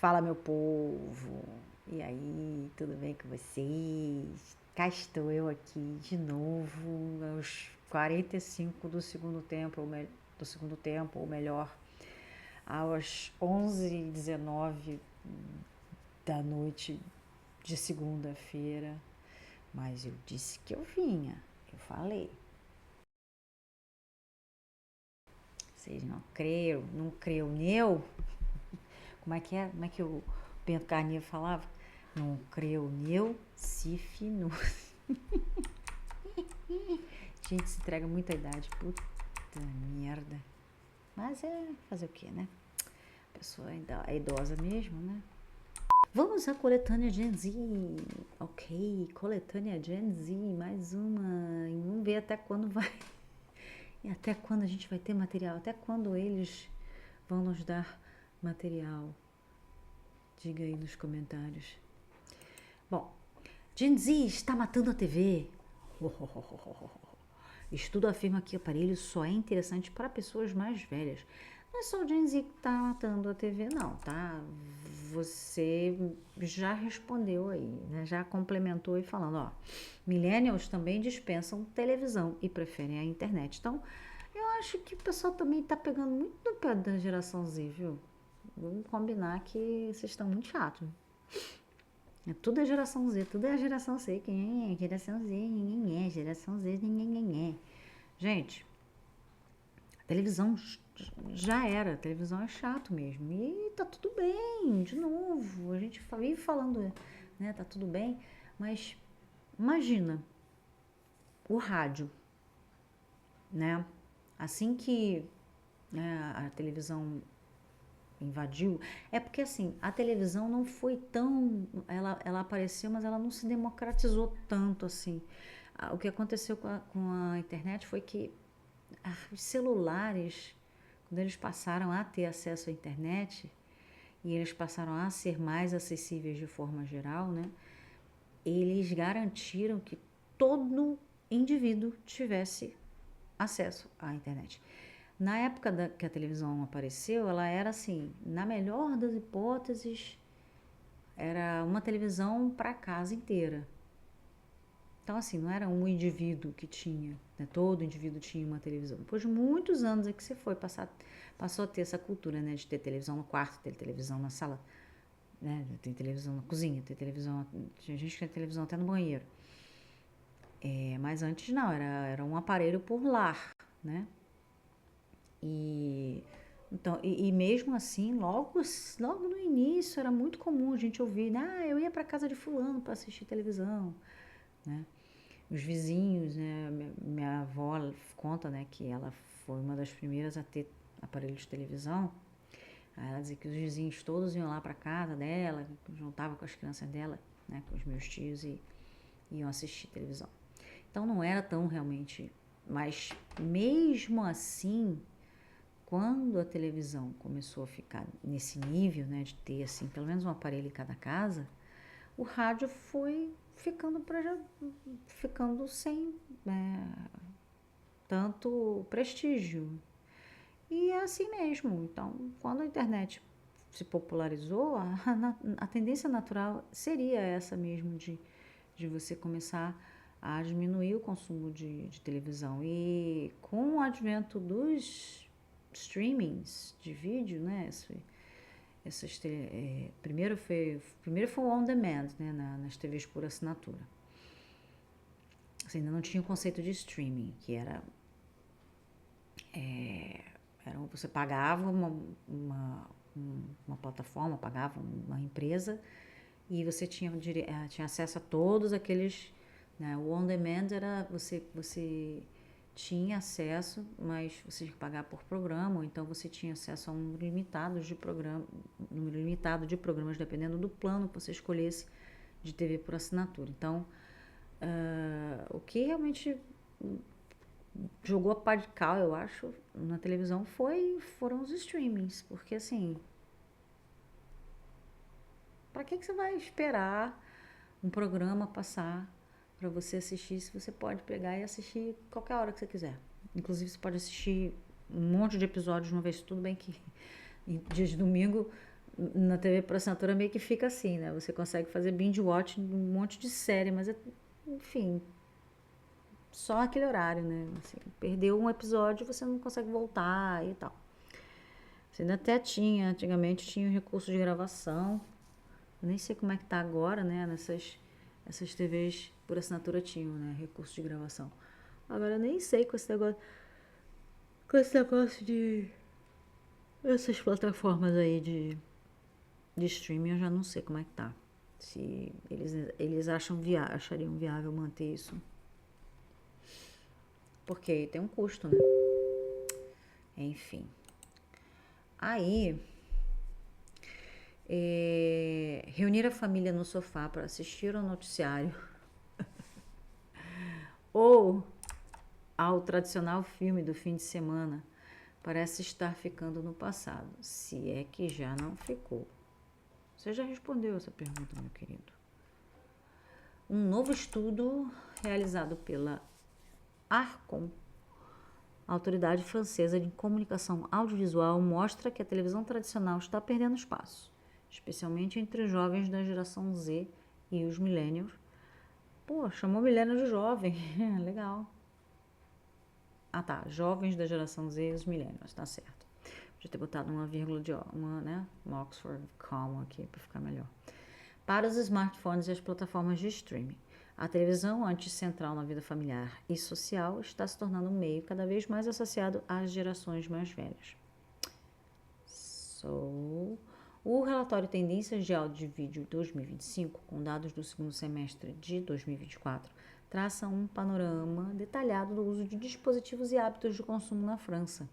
Fala, meu povo! E aí, tudo bem com vocês? Cá estou eu aqui de novo, aos 45 do segundo tempo, ou melhor, às 11h19 da noite de segunda-feira. Mas eu disse que eu vinha, eu falei. Vocês não creram, não creu neu? Como é que é? Como é que o Bento Carneiro falava? Não creu neu, se finou. Gente, se entrega muita idade. Puta merda. Mas é fazer o quê, né? A pessoa ainda é idosa mesmo, né? Vamos à coletânea Gen Z. Ok, coletânea Gen Z, mais uma. E vamos ver até quando vai. E até quando a gente vai ter material. Até quando eles vão nos dar material. Diga aí nos comentários. Bom, Gen Z está matando a TV. Estudo afirma que o aparelho só é interessante para pessoas mais velhas. Não é só o Gen Z que está matando a TV, não, tá? Você já respondeu aí, né? Já complementou e falando, ó, millennials também dispensam televisão e preferem a internet. Então, eu acho que o pessoal também tá pegando muito no pé da geração Z, viu? Vamos combinar que vocês estão muito chatos. Tudo é geração Z, tudo é a geração Z. Quem é? Geração Z, ninguém é. Geração Z, ninguém é. Gente, a televisão já era. A televisão é chato mesmo. E tá tudo bem, de novo. A gente vive falando, né? Tá tudo bem. Mas imagina o rádio, né? Assim que a televisão invadiu, é porque assim, a televisão não foi tão, ela apareceu, mas ela não se democratizou tanto assim. O que aconteceu com a internet foi que os celulares, quando eles passaram a ter acesso à internet e eles passaram a ser mais acessíveis de forma geral, né? Eles garantiram que todo indivíduo tivesse acesso à internet. Na época que a televisão apareceu, ela era assim, na melhor das hipóteses, era uma televisão para a casa inteira. Então, assim, não era um indivíduo que tinha, né? Todo indivíduo tinha uma televisão. Depois de muitos anos é que você passou a ter essa cultura, né? De ter televisão no quarto, ter televisão na sala, né? Tem televisão na cozinha, ter televisão... Tinha gente que tinha televisão até no banheiro. Mas antes não, era um aparelho por lar, né? Então, mesmo assim, logo no início era muito comum a gente ouvir, eu ia para casa de fulano para assistir televisão, né? Os vizinhos, né? Minha avó conta, né, que ela foi uma das primeiras a ter aparelho de televisão. Aí ela dizia que os vizinhos todos iam lá para casa dela, juntavam com as crianças dela, né, com os meus tios e iam assistir televisão. Então não era tão realmente, mas mesmo assim, quando a televisão começou a ficar nesse nível, né, de ter assim, pelo menos um aparelho em cada casa, o rádio foi ficando sem tanto prestígio. E é assim mesmo. Então, quando a internet se popularizou, a tendência natural seria essa mesmo, de você começar a diminuir o consumo de televisão. E com o advento dos streamings de vídeo, né? Primeiro foi o on demand, né? Nas TVs por assinatura. Você ainda não tinha o conceito de streaming, que era você pagava uma plataforma, pagava uma empresa e você tinha acesso a todos aqueles, né? O on demand era você tinha acesso, mas você tinha que pagar por programa, ou então você tinha acesso a um número limitado de programas, dependendo do plano que você escolhesse de TV por assinatura. Então, o que realmente jogou a pá de cal, eu acho, na televisão foram os streamings, porque assim, para que você vai esperar um programa passar para você assistir, se você pode pegar e assistir qualquer hora que você quiser. Inclusive você pode assistir um monte de episódios de uma vez. Tudo bem que em dias de domingo Na TV por assinatura meio que fica assim, né? Você consegue fazer binge watch um monte de série, mas enfim, só aquele horário, né? Assim, perdeu um episódio, você não consegue voltar e tal. Você ainda até tinha, antigamente tinha o recurso de gravação. Eu nem sei como é que tá agora, né? Essas TVs por assinatura tinham, né? Recurso de gravação. Agora eu nem sei com esse negócio de essas plataformas aí de streaming, eu já não sei como é que tá. Se eles achariam viável manter isso. Porque tem um custo, né? Enfim. Aí, reunir a família no sofá para assistir ao noticiário ou ao tradicional filme do fim de semana parece estar ficando no passado, se é que já não ficou. Você já respondeu essa pergunta, meu querido. Um novo estudo realizado pela Arcom, a Autoridade Francesa de Comunicação Audiovisual, mostra que a televisão tradicional está perdendo espaço, especialmente entre os jovens da geração Z e os millennials. Pô, chamou millennials de jovem, legal. Ah tá, jovens da geração Z e os millennials, tá certo. Podia ter botado uma vírgula uma Oxford Comma aqui para ficar melhor. Para os smartphones e as plataformas de streaming, a televisão, antes central na vida familiar e social, está se tornando um meio cada vez mais associado às gerações mais velhas. O relatório Tendências de Áudio e Vídeo 2025, com dados do segundo semestre de 2024, traça um panorama detalhado do uso de dispositivos e hábitos de consumo na França.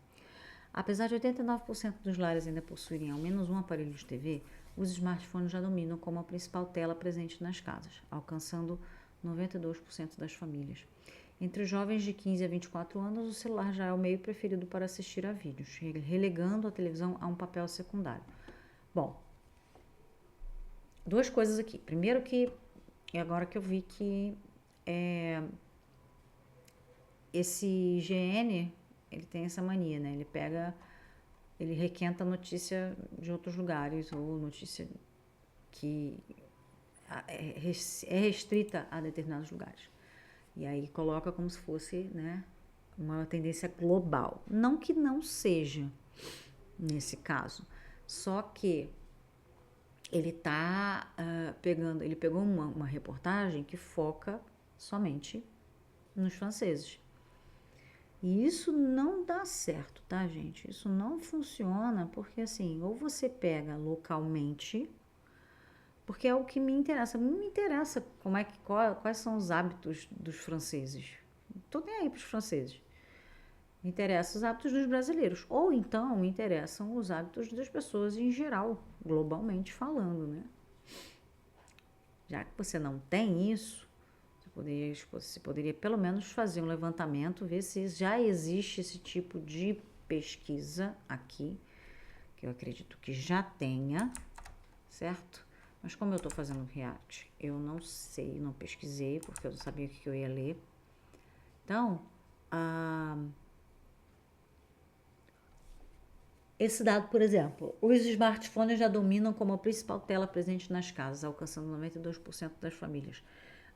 Apesar de 89% dos lares ainda possuírem ao menos um aparelho de TV, os smartphones já dominam como a principal tela presente nas casas, alcançando 92% das famílias. Entre os jovens de 15 a 24 anos, o celular já é o meio preferido para assistir a vídeos, relegando a televisão a um papel secundário. Bom, duas coisas aqui. Primeiro que, agora que eu vi que esse GN, ele tem essa mania, né? Ele requenta notícia de outros lugares ou notícia que é restrita a determinados lugares. E aí coloca como se fosse, né, uma tendência global. Não que não seja nesse caso, só que ele ele pegou uma reportagem que foca somente nos franceses. E isso não dá certo, tá, gente? Isso não funciona porque, assim, ou você pega localmente, porque é o que me interessa. Não me interessa quais são os hábitos dos franceses. Não tô nem aí pros franceses. Me interessam os hábitos dos brasileiros. Ou então me interessam os hábitos das pessoas em geral, globalmente falando, né? Já que você não tem isso, você poderia pelo menos fazer um levantamento, ver se já existe esse tipo de pesquisa aqui, que eu acredito que já tenha, certo? Mas como eu estou fazendo react, eu não sei, não pesquisei, porque eu não sabia o que eu ia ler. Então, esse dado, por exemplo, os smartphones já dominam como a principal tela presente nas casas, alcançando 92% das famílias.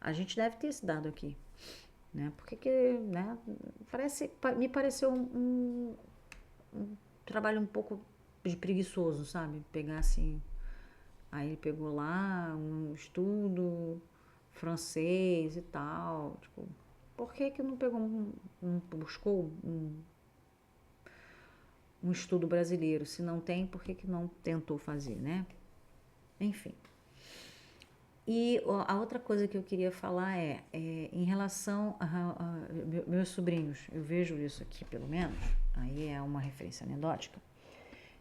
A gente deve ter esse dado aqui, né? Porque né, me pareceu um trabalho um pouco de preguiçoso, sabe? Pegar assim, aí ele pegou lá um estudo francês e tal, tipo, por que não pegou buscou um estudo brasileiro? Se não tem, por que não tentou fazer, né? Enfim. E a outra coisa que eu queria falar em relação a meus sobrinhos, eu vejo isso aqui pelo menos, aí é uma referência anedótica,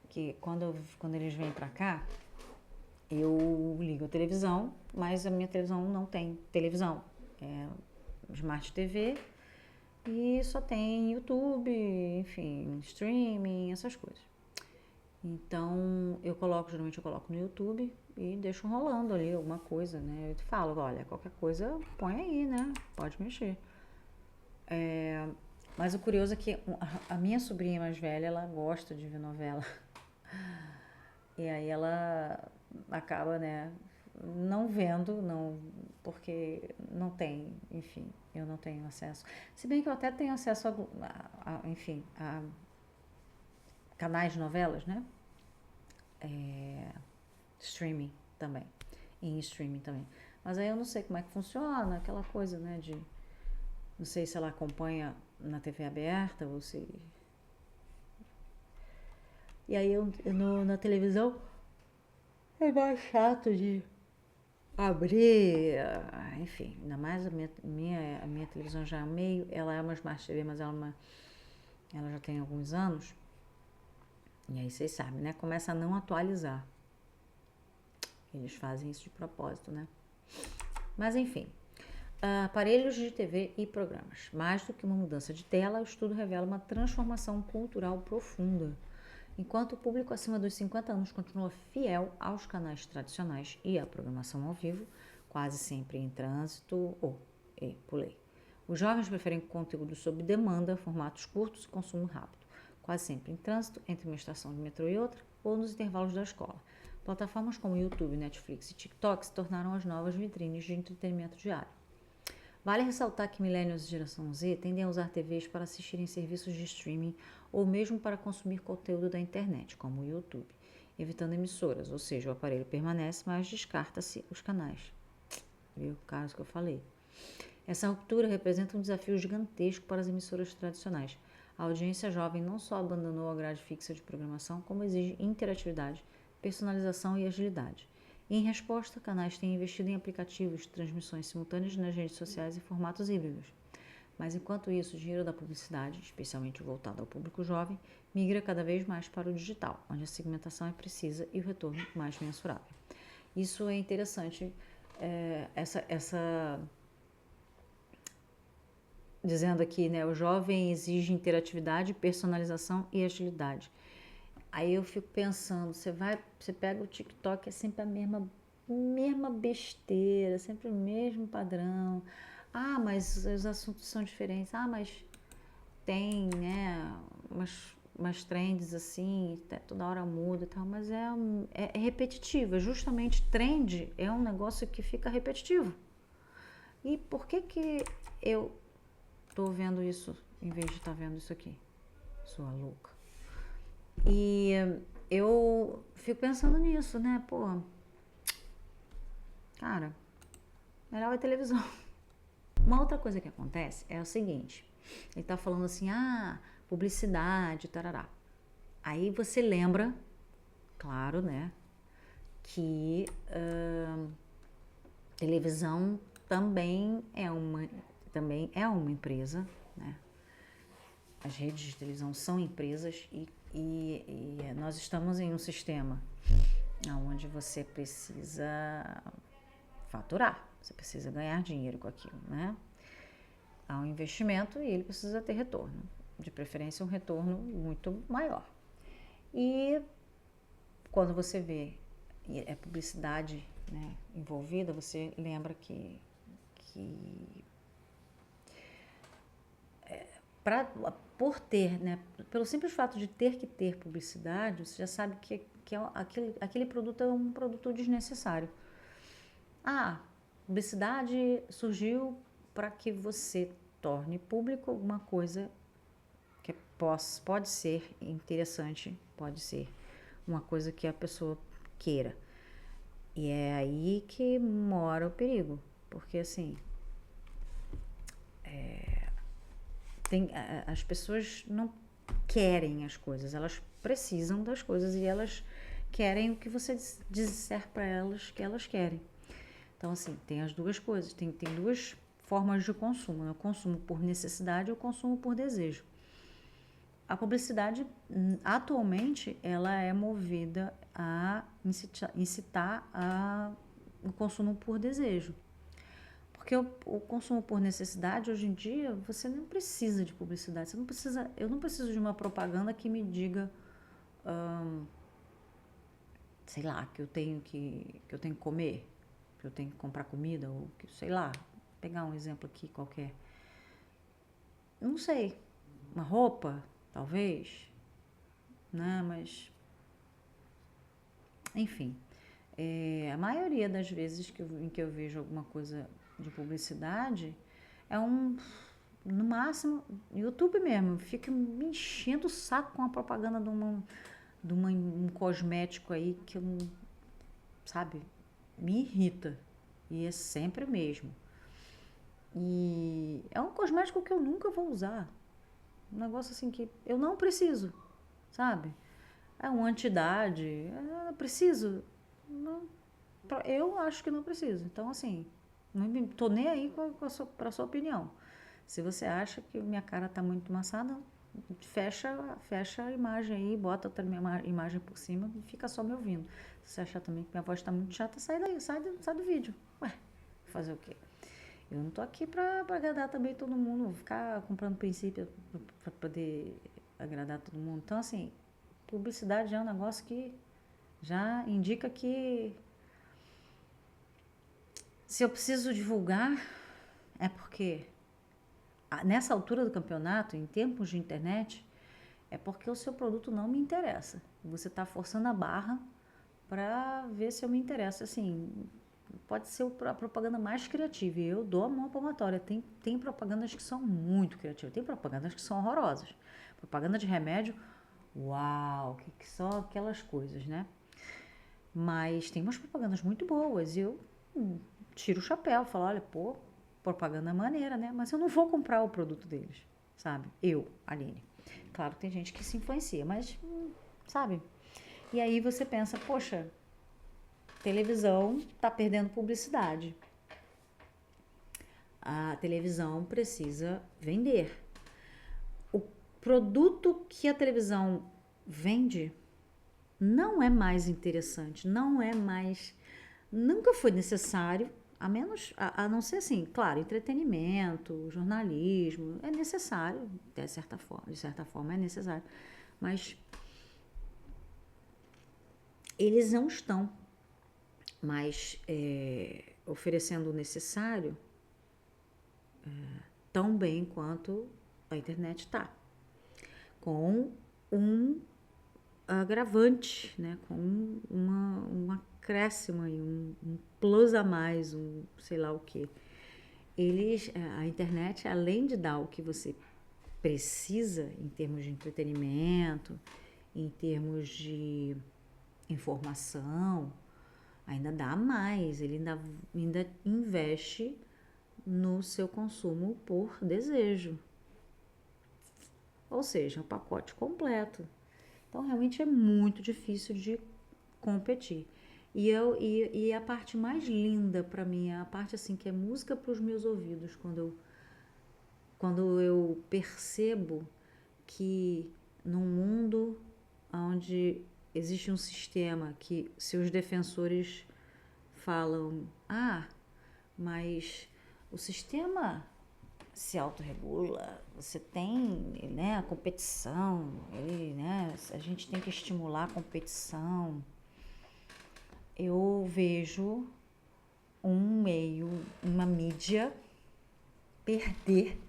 que quando eles vêm pra cá, eu ligo a televisão, mas a minha televisão não tem televisão, é Smart TV e só tem YouTube, enfim, streaming, essas coisas. Então, geralmente eu coloco no YouTube e deixo rolando ali alguma coisa, né? Eu te falo, olha, qualquer coisa põe aí, né? Pode mexer. Mas o curioso é que a minha sobrinha mais velha, ela gosta de ver novela. E aí ela acaba, né, não vendo, não, porque não tem, enfim, eu não tenho acesso. Se bem que eu até tenho acesso enfim, a canais de novelas, né? Streaming também, em streaming também. Mas aí eu não sei como é que funciona, aquela coisa, né, de, não sei se ela acompanha na TV aberta ou se... E aí na televisão é mais chato de abrir, enfim, ainda mais a minha televisão já é meio, ela é uma Smart TV, mas ela já tem alguns anos, e aí vocês sabem, né, começa a não atualizar. Eles fazem isso de propósito, né? Mas enfim, aparelhos de TV e programas. Mais do que uma mudança de tela, o estudo revela uma transformação cultural profunda. Enquanto o público acima dos 50 anos continua fiel aos canais tradicionais e à programação ao vivo, quase sempre em trânsito pulei. Os jovens preferem conteúdo sob demanda, formatos curtos e consumo rápido, quase sempre em trânsito, entre uma estação de metrô e outra, ou nos intervalos da escola. Plataformas como YouTube, Netflix e TikTok se tornaram as novas vitrines de entretenimento diário. Vale ressaltar que millennials e geração Z tendem a usar TVs para assistirem serviços de streaming ou mesmo para consumir conteúdo da internet, como o YouTube, evitando emissoras, ou seja, o aparelho permanece, mas descarta-se os canais. Viu o caso que eu falei? Essa ruptura representa um desafio gigantesco para as emissoras tradicionais. A audiência jovem não só abandonou a grade fixa de programação, como exige interatividade, personalização e agilidade. Em resposta, canais têm investido em aplicativos de transmissões simultâneas nas redes sociais e formatos híbridos. Mas enquanto isso, o dinheiro da publicidade, especialmente voltado ao público jovem, migra cada vez mais para o digital, onde a segmentação é precisa e o retorno mais mensurável. Isso é interessante, dizendo aqui, né, o jovem exige interatividade, personalização e agilidade. Aí eu fico pensando, você pega o TikTok, é sempre a mesma besteira, sempre o mesmo padrão. Ah, mas os assuntos são diferentes. Ah, mas tem, né, umas trends assim, toda hora muda e tal, mas é repetitivo. Justamente trend é um negócio que fica repetitivo. E por que eu tô vendo isso em vez de estar vendo isso aqui? Sua louca. E eu fico pensando nisso, né? Pô, cara, melhor é televisão. Uma outra coisa que acontece é o seguinte: ele tá falando assim, publicidade, tarará. Aí você lembra, claro, né, que televisão também é uma empresa, né? As redes de televisão são empresas e nós estamos em um sistema onde você precisa faturar, você precisa ganhar dinheiro com aquilo, né? Há um investimento e ele precisa ter retorno, de preferência um retorno muito maior. E quando você vê publicidade, né, envolvida, você lembra que por ter, né, pelo simples fato de ter que ter publicidade, você já sabe que aquele produto é um produto desnecessário. Publicidade surgiu para que você torne público alguma coisa que pode ser interessante, pode ser uma coisa que a pessoa queira. E é aí que mora o perigo, porque assim, as pessoas não querem as coisas, elas precisam das coisas e elas querem o que você disser para elas que elas querem. Então, assim, tem as duas coisas, tem duas formas de consumo, né? O consumo por necessidade e o consumo por desejo. A publicidade, atualmente, ela é movida a incitar o consumo por desejo. Porque o consumo por necessidade, hoje em dia, você não precisa de publicidade. Eu não preciso de uma propaganda que me diga, sei lá, que eu tenho que comer, que eu tenho que comprar comida, ou que, sei lá, pegar um exemplo aqui qualquer. Não sei, uma roupa, talvez, né? Mas Enfim, a maioria das vezes em que eu vejo alguma coisa de publicidade é no máximo, YouTube mesmo, fica me enchendo o saco com a propaganda um cosmético aí que eu não, sabe, me irrita. E é sempre o mesmo. E é um cosmético que eu nunca vou usar. Um negócio assim que eu não preciso, sabe? É um anti-idade, preciso? Não, eu acho que não preciso. Então, assim, não tô nem aí pra sua opinião. Se você acha que minha cara tá muito amassada, fecha a imagem aí, bota outra imagem por cima e fica só me ouvindo. Se você achar também que minha voz tá muito chata, sai daí, sai do vídeo. Ué, fazer o quê? Eu não tô aqui pra agradar também todo mundo, vou ficar comprando princípio pra poder agradar todo mundo. Então, assim, publicidade é um negócio que já indica que se eu preciso divulgar, é porque nessa altura do campeonato, em tempos de internet, é porque o seu produto não me interessa. Você está forçando a barra para ver se eu me interesso. Assim, pode ser a propaganda mais criativa. E eu dou a mão à palmatória. Tem propagandas que são muito criativas. Tem propagandas que são horrorosas. Propaganda de remédio, uau, que são aquelas coisas, né? Mas tem umas propagandas muito boas. E eu tiro o chapéu, falo, olha, pô, propaganda maneira, né? Mas eu não vou comprar o produto deles, sabe? Eu, Aline. Claro que tem gente que se influencia, mas, sabe? E aí você pensa, poxa, televisão tá perdendo publicidade. A televisão precisa vender. O produto que a televisão vende não é mais interessante, não é mais, nunca foi necessário, a não ser assim, claro, entretenimento, jornalismo, é necessário, de certa forma é necessário, mas eles não estão mais oferecendo o necessário tão bem quanto a internet está, com um agravante, né, com um acréscimo aí, um plus a mais, sei lá o que. A internet, além de dar o que você precisa em termos de entretenimento, em termos de informação, ainda dá mais, ele ainda investe no seu consumo por desejo. Ou seja, o pacote completo. Então, realmente é muito difícil de competir. E a parte mais linda para mim, a parte assim que é música para os meus ouvidos, quando eu percebo que num mundo onde existe um sistema que seus defensores falam, mas o sistema se autorregula, você tem, né, a competição, né, a gente tem que estimular a competição. Eu vejo uma mídia perder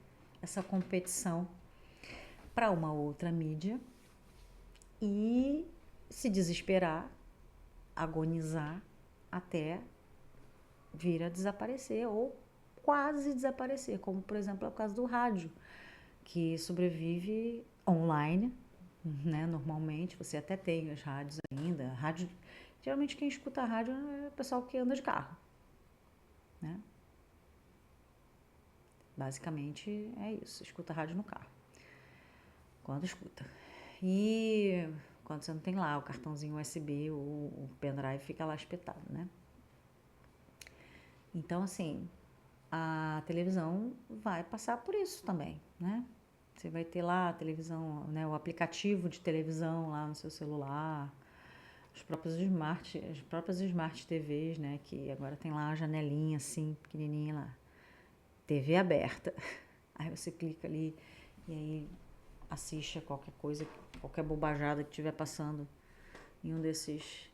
essa competição para uma outra mídia e se desesperar, agonizar até vir a desaparecer ou quase desaparecer, como por exemplo é o caso do rádio, que sobrevive online, né? Normalmente você até tem as rádios ainda, geralmente quem escuta a rádio é o pessoal que anda de carro, né? Basicamente é isso, escuta a rádio no carro, quando escuta. E quando você não tem lá o cartãozinho USB, o pendrive fica lá espetado, né? Então, assim, a televisão vai passar por isso também, né? Você vai ter lá a televisão, né, o aplicativo de televisão lá no seu celular, as próprias Smart TVs, né, que agora tem lá a janelinha assim, pequenininha lá, TV aberta. Aí você clica ali e aí assiste a qualquer coisa, qualquer bobajada que estiver passando em um desses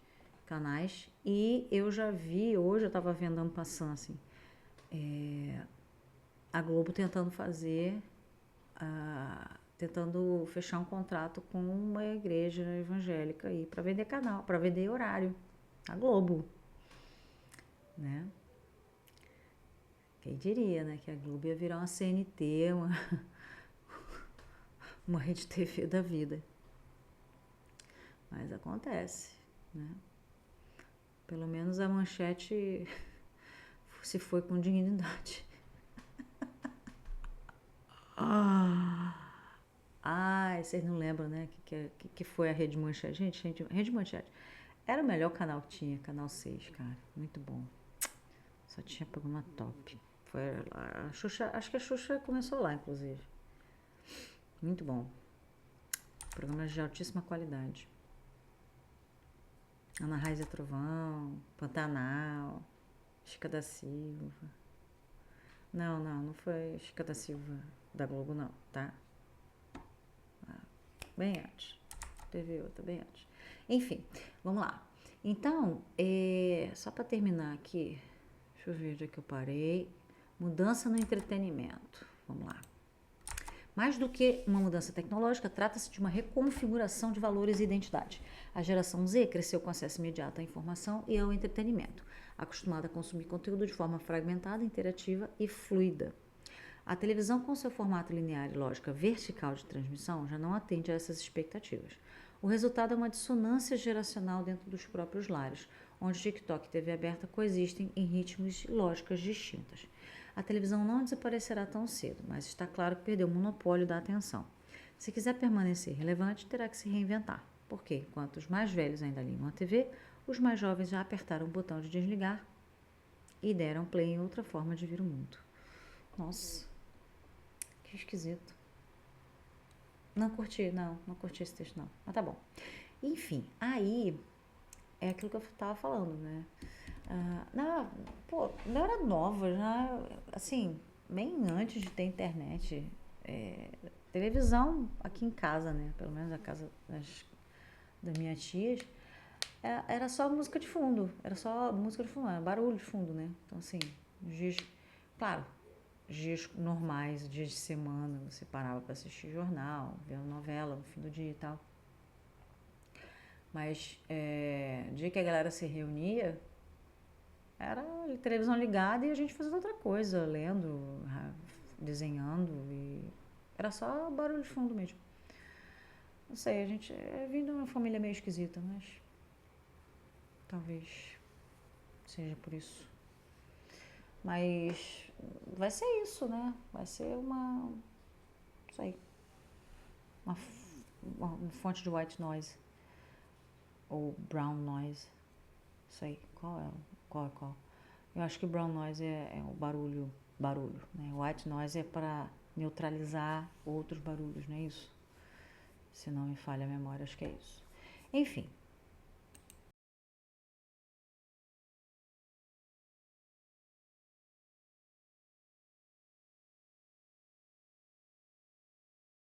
canais. E eu já vi, hoje eu estava vendo ano passando assim, a Globo tentando tentando fechar um contrato com uma igreja evangélica aí para vender canal, para vender horário, A Globo, né? Quem diria, né? Que a Globo ia virar uma CNT, uma rede TV da vida. Mas acontece, né? Pelo menos a Manchete se foi com dignidade. Vocês não lembram, né? Que foi a Rede Manchete. Gente, Rede Manchete era o melhor canal que tinha, Canal 6, cara. Muito bom. Só tinha programa top. Foi a Xuxa, acho que a Xuxa começou lá, inclusive. Muito bom. Programas de altíssima qualidade. Ana Raiz e Trovão, Pantanal, Chica da Silva. Não foi Chica da Silva da Globo, não, tá? Bem antes. Teve outra, bem antes. Enfim, vamos lá. Então, só para terminar aqui, deixa eu ver onde é que eu parei. Mudança no entretenimento. Vamos lá. Mais do que uma mudança tecnológica, trata-se de uma reconfiguração de valores e identidade. A geração Z cresceu com acesso imediato à informação e ao entretenimento, acostumada a consumir conteúdo de forma fragmentada, interativa e fluida. A televisão, com seu formato linear e lógica vertical de transmissão, já não atende a essas expectativas. O resultado é uma dissonância geracional dentro dos próprios lares, onde TikTok e TV aberta coexistem em ritmos e lógicas distintas. A televisão não desaparecerá tão cedo, mas está claro que perdeu o monopólio da atenção. Se quiser permanecer relevante, terá que se reinventar, porque, enquanto os mais velhos ainda ligam a TV, os mais jovens já apertaram o botão de desligar e deram play em outra forma de ver o mundo. Nossa, que esquisito. Não curti esse texto não, mas tá bom. Enfim, aí é aquilo que eu tava falando, né? Eu era nova, já, assim, bem antes de ter internet, televisão aqui em casa, né? Pelo menos a casa das minhas tias, era só música de fundo, era barulho de fundo, né? Então, assim, dias normais, dias de semana, você parava para assistir jornal, ver uma novela no fim do dia e tal. Mas dia que a galera se reunia, era televisão ligada e a gente fazia outra coisa, lendo, desenhando, e era só barulho de fundo mesmo. Não sei, a gente vem de uma família meio esquisita, mas talvez seja por isso. Mas vai ser isso, né? Vai ser uma fonte de white noise ou brown noise. Não sei qual é. Qual? Eu acho que brown noise é o barulho, né? White noise é para neutralizar outros barulhos, não é isso? Se não me falha a memória, acho que é isso. Enfim,